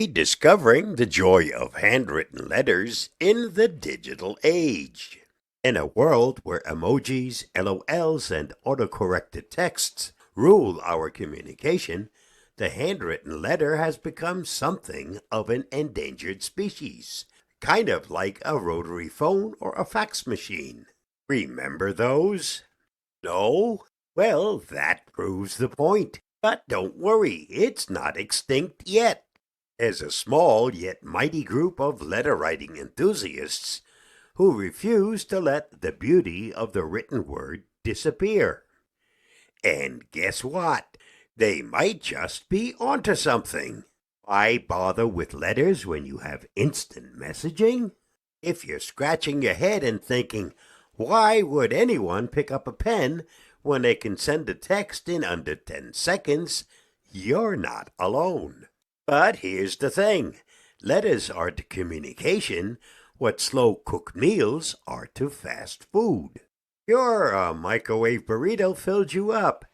Rediscovering the joy of handwritten letters in the digital age. In a world where emojis, LOLs, and autocorrected texts rule our communication, the handwritten letter has become something of an endangered species, kind of like a rotary phone or a fax machine. Remember those? No? Well, that proves the point. But don't worry, it's not extinct yet. As a small yet mighty group of letter-writing enthusiasts who refuse to let the beauty of the written word disappear. And guess what? They might just be onto something. Why bother with letters when you have instant messaging? If you're scratching your head and thinking, why would anyone pick up a pen when they can send a text in under 10 seconds, you're not alone. But here's the thing. Letters are to communication what slow-cooked meals are to fast food. Sure, a microwave burrito filled you up,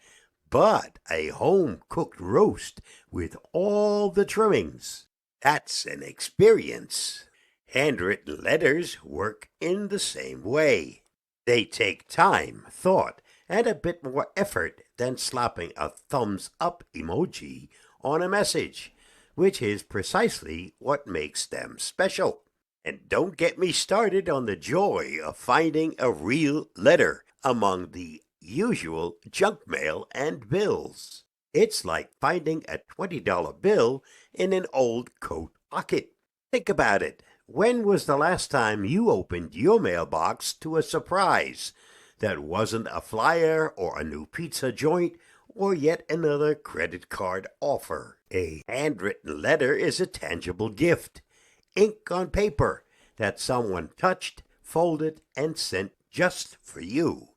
but a home-cooked roast with all the trimmings, that's an experience. Handwritten letters work in the same way. They take time, thought, and a bit more effort than slapping a thumbs-up emoji on a message, which is precisely what makes them special. And don't get me started on the joy of finding a real letter among the usual junk mail and bills. It's like finding a $20 bill in an old coat pocket. Think about it. When was the last time you opened your mailbox to a surprise that wasn't a flyer or a new pizza joint or yet another credit card offer? A handwritten letter is a tangible gift, ink on paper that someone touched, folded, and sent just for you.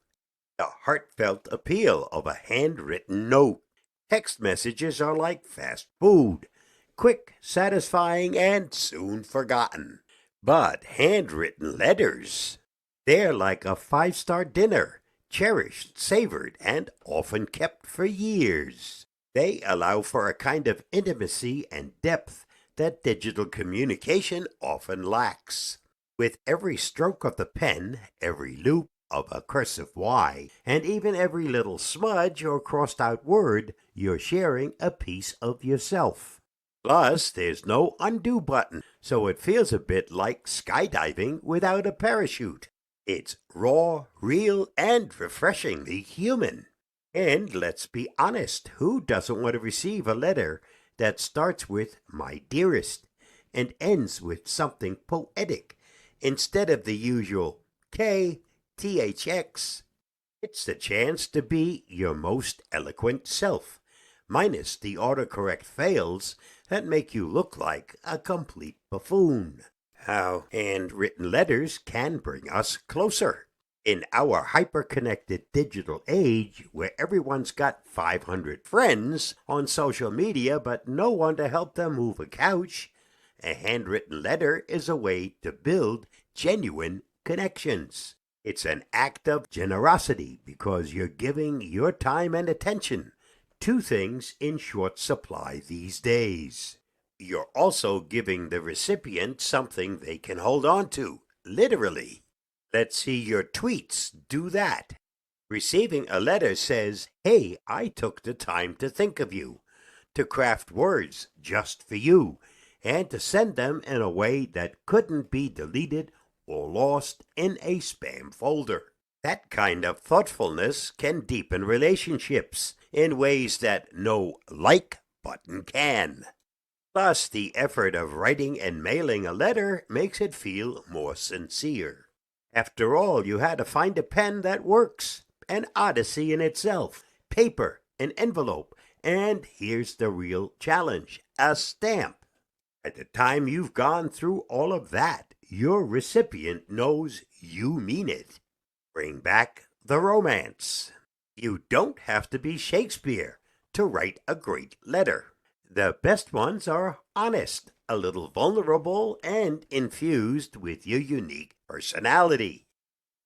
The heartfelt appeal of a handwritten note. Text messages are like fast food, quick, satisfying, and soon forgotten. But handwritten letters, they're like a five-star dinner, cherished, savored, and often kept for years. They allow for a kind of intimacy and depth that digital communication often lacks. With every stroke of the pen, every loop of a cursive Y, and even every little smudge or crossed-out word, you're sharing a piece of yourself. Plus, there's no undo button, so it feels a bit like skydiving without a parachute. It's raw, real, and refreshingly human. And let's be honest, who doesn't want to receive a letter that starts with "My dearest" and ends with something poetic instead of the usual KTHX? It's the chance to be your most eloquent self, minus the autocorrect fails that make you look like a complete buffoon. How handwritten letters can bring us closer. In our hyper-connected digital age where everyone's got 500 friends on social media but no one to help them move a couch, a handwritten letter is a way to build genuine connections. It's an act of generosity because you're giving your time and attention, two things in short supply these days. You're also giving the recipient something they can hold on to, literally. Let's see your tweets do that. Receiving a letter says, "Hey, I took the time to think of you, to craft words just for you, and to send them in a way that couldn't be deleted or lost in a spam folder." That kind of thoughtfulness can deepen relationships in ways that no like button can. Plus, the effort of writing and mailing a letter makes it feel more sincere. After all, you had to find a pen that works, an odyssey in itself, paper, an envelope, and here's the real challenge, a stamp. At the time you've gone through all of that, your recipient knows you mean it. Bring back the romance. You don't have to be Shakespeare to write a great letter. The best ones are honest, a little vulnerable, and infused with your unique personality.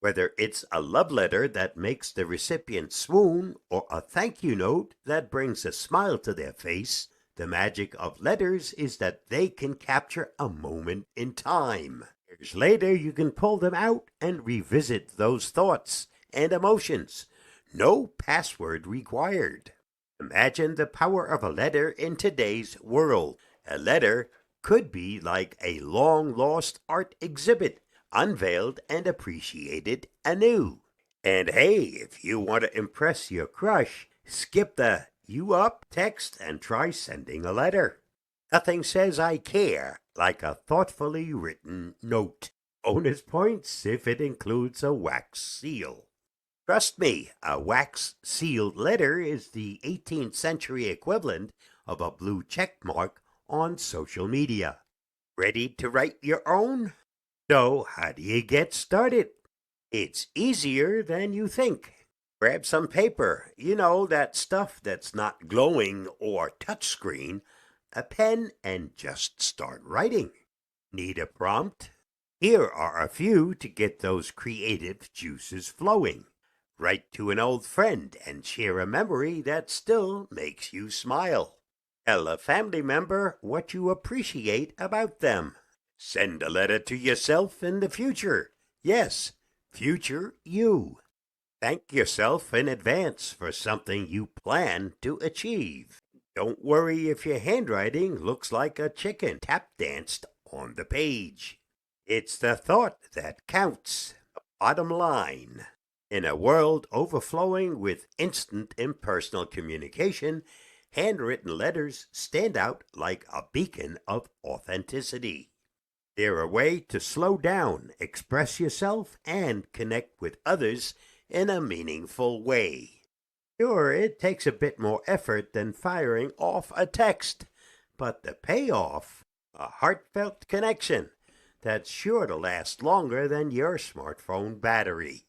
Whether it's a love letter that makes the recipient swoon or a thank you note that brings a smile to their face, The magic of letters is that they can capture a moment in time. Years later, you can pull them out and revisit those thoughts and emotions. No password required. Imagine the power of a letter in today's world. A letter could be like a long-lost art exhibit, unveiled and appreciated anew. And hey, if you want to impress your crush, skip the "you up" text and try sending a letter. Nothing says I care like a thoughtfully written note. Bonus points if it includes a wax seal. Trust me, a wax sealed letter is the 18th century equivalent of a blue check mark on social media. Ready to write your own? So, how do you get started? It's easier than you think. Grab some paper, that stuff that's not glowing or touchscreen, a pen, and just start writing. Need a prompt? Here are a few to get those creative juices flowing. Write to an old friend and share a memory that still makes you smile. Tell a family member what you appreciate about them. Send a letter to yourself in the future. Yes, future you. Thank yourself in advance for something you plan to achieve. Don't worry if your handwriting looks like a chicken tap danced on the page. It's the thought that counts. Bottom line. In a world overflowing with instant impersonal communication, handwritten letters stand out like a beacon of authenticity. They're a way to slow down, express yourself, and connect with others in a meaningful way. Sure, it takes a bit more effort than firing off a text, but the payoff, a heartfelt connection that's sure to last longer than your smartphone battery.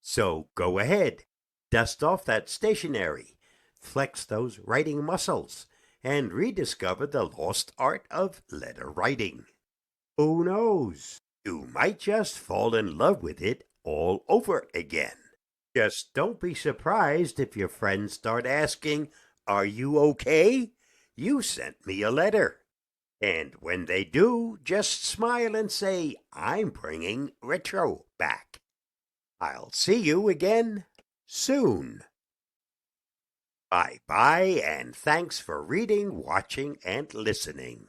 So go ahead, dust off that stationery, flex those writing muscles, and rediscover the lost art of letter writing. Who knows? You might just fall in love with it all over again. Just don't be surprised if your friends start asking, "Are you okay? You sent me a letter." And when they do, just smile and say, "I'm bringing retro back." I'll see you again soon. Bye-bye, and thanks for reading, watching, and listening.